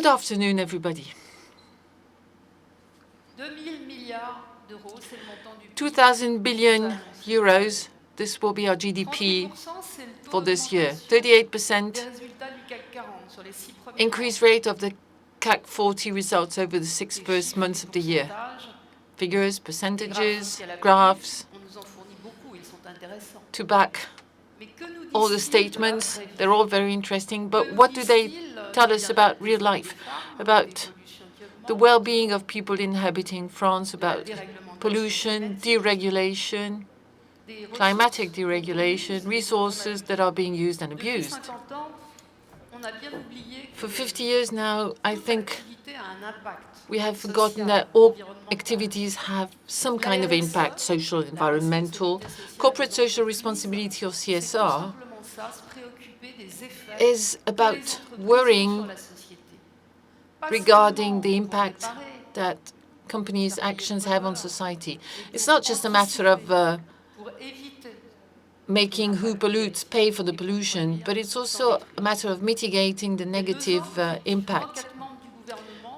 Good afternoon, everybody. 2,000 billion euros, this will be our GDP for this year. 38% increase rate of the CAC 40 results over the first 6 months of the year. Figures, percentages, graphs to back all the statements. They're all very interesting, but what do they tell us about real life, about the well-being of people inhabiting France, about pollution, deregulation, climatic deregulation, resources that are being used and abused? For 50 years now, I think we have forgotten that all activities have some kind of impact, social, environmental. Corporate social responsibility, or CSR, is about worrying regarding the impact that companies' actions have on society. It's not just a matter of making who pollutes pay for the pollution, but it's also a matter of mitigating the negative impact.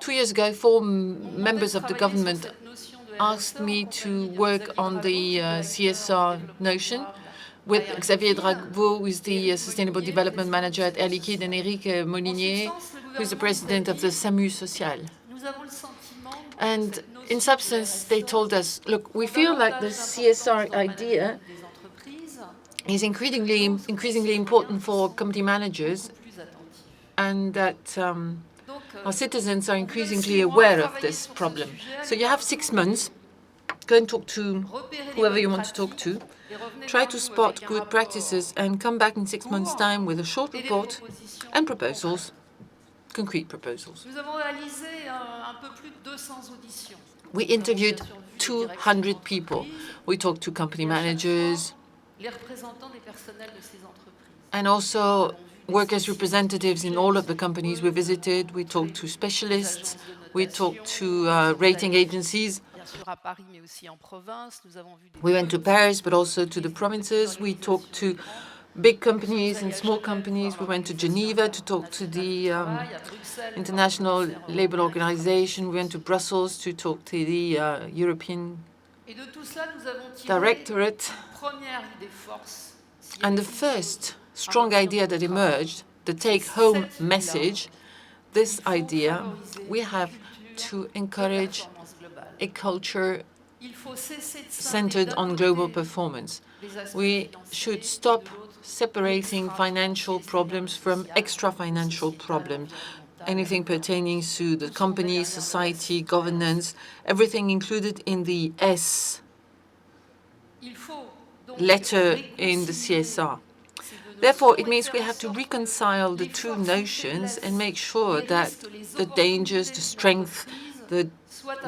2 years ago, 4 members of the government asked me to work on the CSR notion with Xavier Draveau, who is the Sustainable Development Manager at Air Liquide, and Éric Molinier, who is the president of the SAMU Social. And in substance, they told us, look, we feel like the CSR idea is increasingly important for company managers, and that our citizens are increasingly aware of this problem. So you have 6 months. Go and talk to whoever you want to talk to. Try to spot good practices and come back in 6 months' time with a short report and proposals, concrete proposals. We interviewed 200 people. We talked to company managers and also workers' representatives in all of the companies we visited. We talked to specialists. We talked to rating agencies. We went to Paris, but also to the provinces. We talked to big companies and small companies. We went to Geneva to talk to the International Labour Organization. We went to Brussels to talk to the European Directorate. And the first strong idea that emerged, the take-home message, this idea, we have to encourage a culture centered on global performance. We should stop separating financial problems from extra-financial problems, anything pertaining to the company, society, governance, everything included in the S letter in the CSR. Therefore, it means we have to reconcile the two notions and make sure that the dangers, the strength, the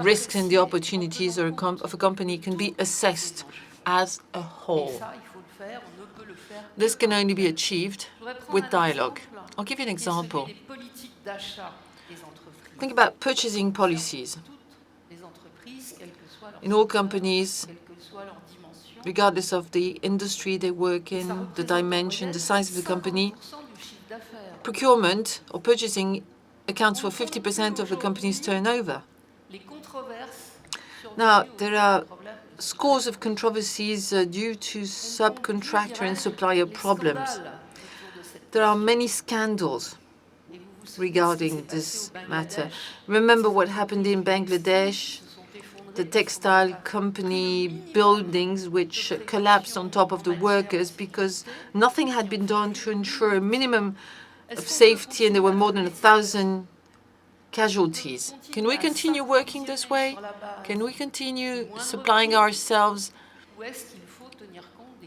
risks and the opportunities of a company can be assessed as a whole. This can only be achieved with dialogue. I'll give you an example. Think about purchasing policies. In all companies, regardless of the industry they work in, the dimension, the size of the company, procurement or purchasing accounts for 50% of the company's turnover. Now, there are scores of controversies due to subcontractor and supplier problems. There are many scandals regarding this matter. Remember what happened in Bangladesh, the textile company buildings which collapsed on top of the workers because nothing had been done to ensure a minimum of safety, and there were more than 1,000 casualties. Can we continue working this way? Can we continue supplying ourselves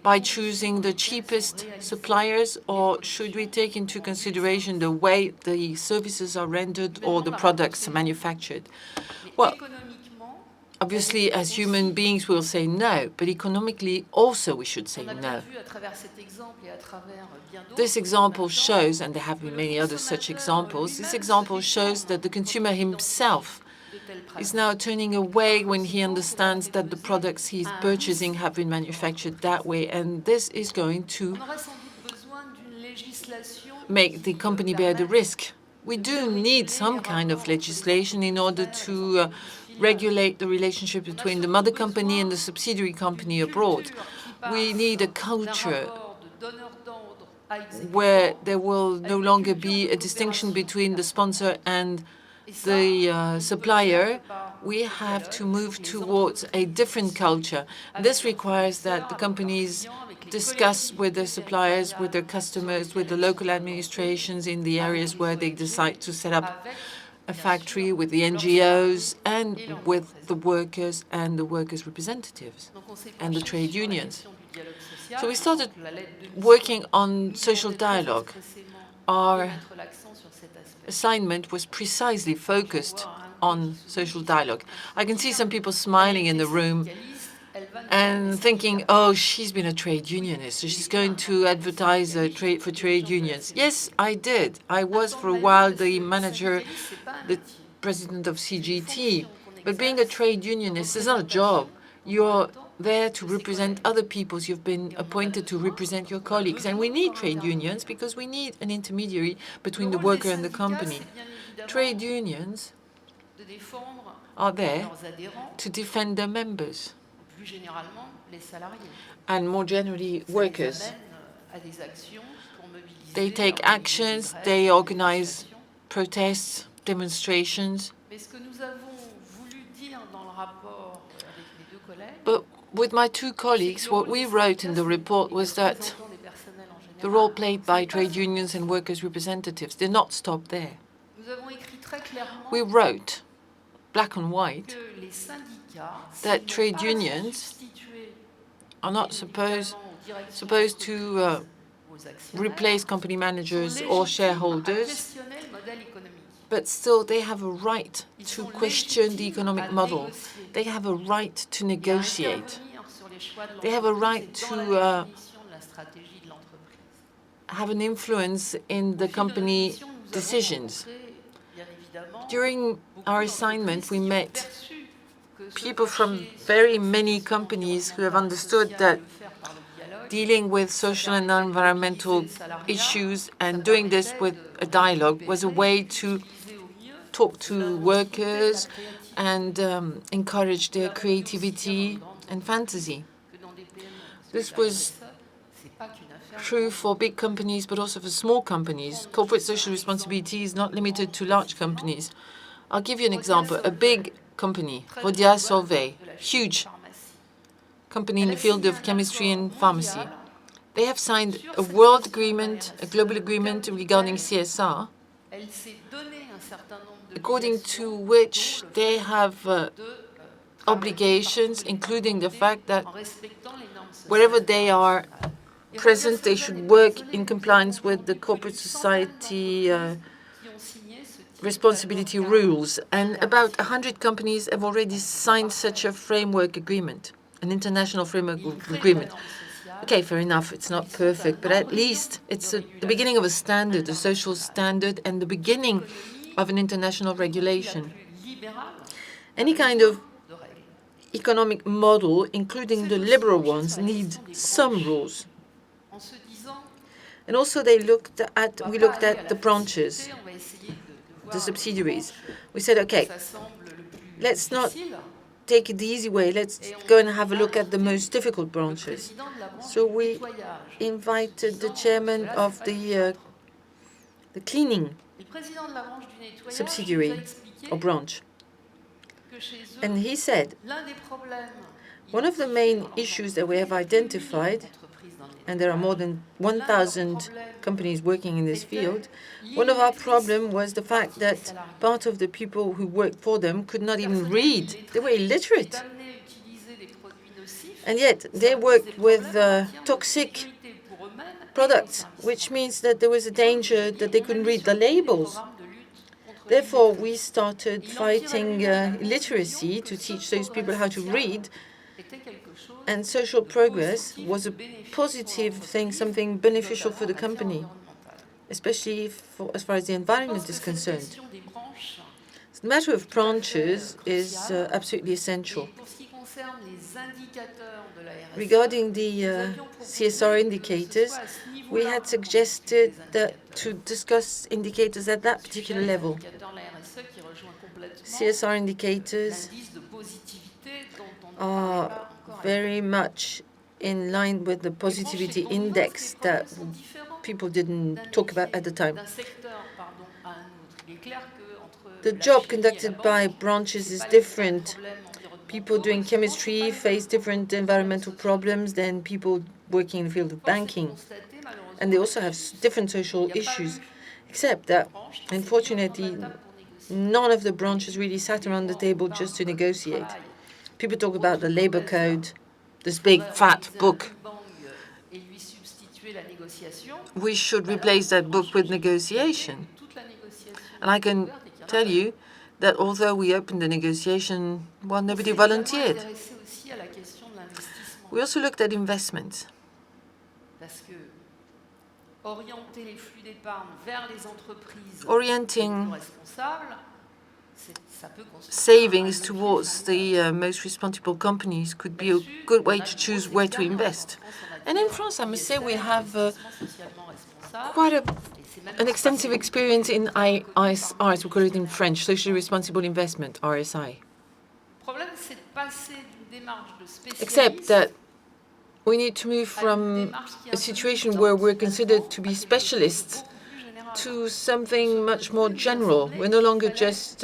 by choosing the cheapest suppliers, or should we take into consideration the way the services are rendered or the products are manufactured? Well, obviously, as human beings, we'll say no, but economically also we should say no. This example shows, and there have been many other such examples, this example shows that the consumer himself is now turning away when he understands that the products he's purchasing have been manufactured that way, and this is going to make the company bear the risk. We do need some kind of legislation in order to regulate the relationship between the mother company and the subsidiary company abroad. We need a culture where there will no longer be a distinction between the sponsor and the supplier. We have to move towards a different culture. This requires that the companies discuss with their suppliers, with their customers, with the local administrations in the areas where they decide to set up a factory, with the NGOs, and with the workers and the workers' representatives and the trade unions. So we started working on social dialogue. Our assignment was precisely focused on social dialogue. I can see some people smiling in the room and thinking, oh, she's been a trade unionist, so she's going to advertise for trade unions. Yes, I did. I was for a while the manager, the president of CGT. But being a trade unionist is not a job. You're there to represent other peoples. You've been appointed to represent your colleagues. And we need trade unions because we need an intermediary between the worker and the company. Trade unions are there to defend their members, and more generally, workers. They take actions, they organize protests, demonstrations. But with my two colleagues, what we wrote in the report was that the role played by trade unions and workers' representatives did not stop there. We wrote, black and white, that trade unions are not supposed to replace company managers or shareholders, but still they have a right to question the economic model. They have a right to negotiate. They have a right to have an influence in the company decisions. During our assignment, we met people from very many companies who have understood that dealing with social and environmental issues and doing this with a dialogue was a way to talk to workers and encourage their creativity and fantasy. This was true for big companies, but also for small companies. Corporate social responsibility is not limited to large companies. I'll give you an example. A big company, Lydia Brovelli, huge company in the field of chemistry and pharmacy. They have signed a world agreement, a global agreement regarding CSR, according to which they have obligations, including the fact that wherever they are present, they should work in compliance with the corporate society responsibility rules. And about 100 companies have already signed such a framework agreement, an international framework agreement. Okay, fair enough, it's not perfect, but at least it's the beginning of a standard, a social standard, and the beginning of an international regulation. Any kind of economic model, including the liberal ones, needs some rules. And also we looked at the branches, the subsidiaries. We said, okay, let's not take it the easy way. Let's go and have a look at the most difficult branches. So we invited the chairman of the cleaning subsidiary or branch. And he said, one of the main issues that we have identified, and there are more than 1,000 companies working in this field, one of our problems was the fact that part of the people who worked for them could not even read. They were illiterate. And yet they worked with toxic products, which means that there was a danger that they couldn't read the labels. Therefore, we started fighting illiteracy to teach those people how to read. And social progress was a positive thing, something beneficial for the company, especially as far as the environment is concerned. The matter of branches is absolutely essential. Regarding the CSR indicators, we had suggested that to discuss indicators at that particular level. CSR indicators are very much in line with the positivity index that people didn't talk about at the time. The job conducted by branches is different. People doing chemistry face different environmental problems than people working in the field of banking. And they also have different social issues, except that, unfortunately, none of the branches really sat around the table just to negotiate. People talk about the labor code, this big fat book. We should replace that book with negotiation. And I can tell you that although we opened the negotiation, well, nobody volunteered. We also looked at investments. Orienting savings towards the most responsible companies could be a good way to choose where to invest. And in France, I must say, we have quite an extensive experience in ISR, as we call it in French, socially responsible investment, RSI. Except that we need to move from a situation where we're considered to be specialists to something much more general. We're no longer just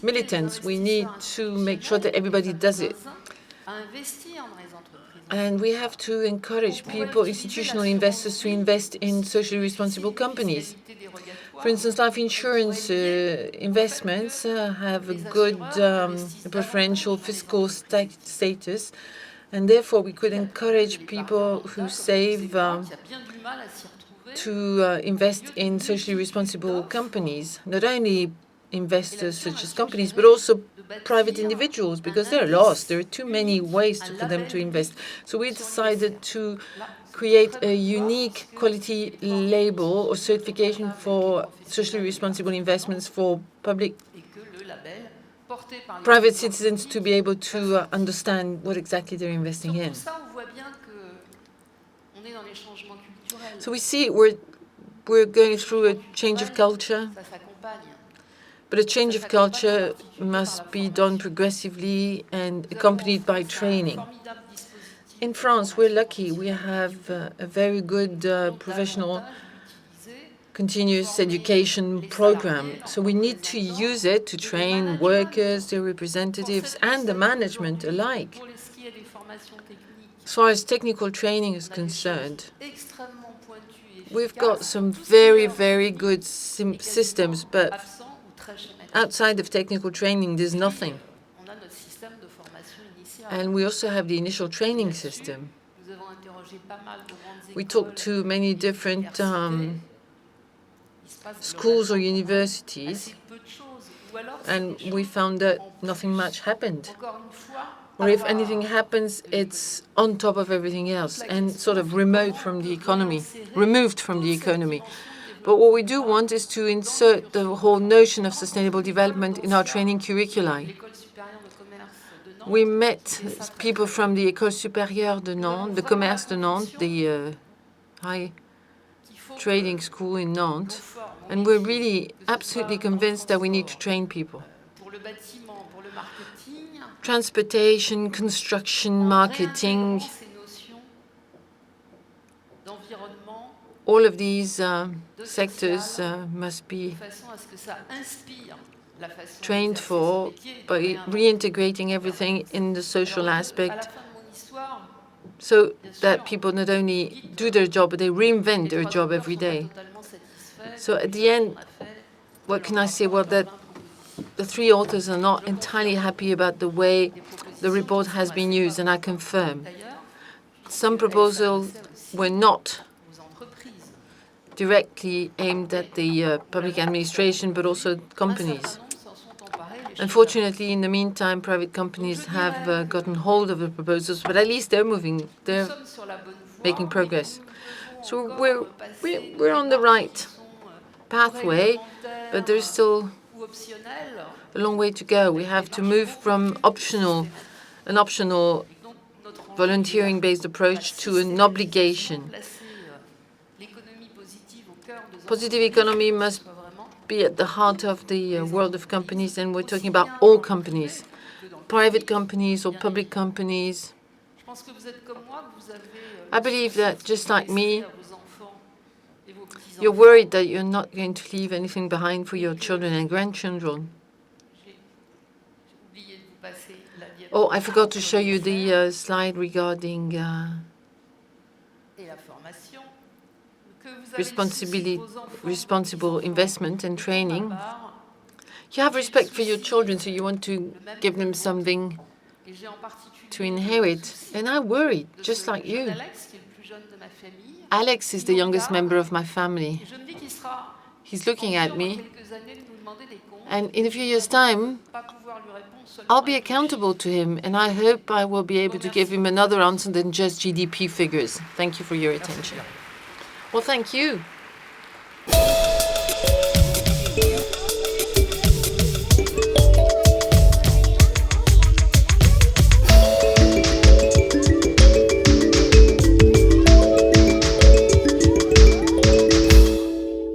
militants. We need to make sure that everybody does it. And we have to encourage people, institutional investors, to invest in socially responsible companies. For instance, life insurance investments have a good preferential fiscal status, and therefore we could encourage people who save to invest in socially responsible companies, not only investors such as companies, but also private individuals, because they're lost. There are too many ways for them to invest. So we decided to create a unique quality label or certification for socially responsible investments for private citizens to be able to understand what exactly they're investing in. So we see we're going through a change of culture, but a change of culture must be done progressively and accompanied by training. In France, we're lucky. We have a very good professional continuous education program. So we need to use it to train workers, their representatives, and the management alike. As far as technical training is concerned, we've got some very, very good systems, but outside of technical training, there's nothing. And we also have the initial training system. We talked to many different schools or universities, and we found that nothing much happened. Or if anything happens, it's on top of everything else and sort of removed from the economy. But what we do want is to insert the whole notion of sustainable development in our training curricula. We met people from the École supérieure de Nantes, the Commerce de Nantes, the high trading school in Nantes, and we're really absolutely convinced that we need to train people. Transportation, construction, marketing, all of these sectors must be trained for by reintegrating everything in the social aspect, so that people not only do their job, but they reinvent their job every day. So at the end, what can I say? Well, that the three authors are not entirely happy about the way the report has been used, and I confirm. Some proposals were not directly aimed at the public administration, but also companies. Unfortunately, in the meantime, private companies have gotten hold of the proposals, but at least they're making progress. So we're on the right pathway, but there's still a long way to go. We have to move from an optional volunteering-based approach to an obligation. Positive economy must be at the heart of the world of companies, and we're talking about all companies, private companies or public companies. I believe that, just like me, you're worried that you're not going to leave anything behind for your children and grandchildren. Oh, I forgot to show you the slide regarding responsible investment and training. You have respect for your children, so you want to give them something to inherit. And I worried, just like you. Alex is the youngest member of my family. He's looking at me. And in a few years' time, I'll be accountable to him, and I hope I will be able to give him another answer than just GDP figures. Thank you for your attention. Well, thank you.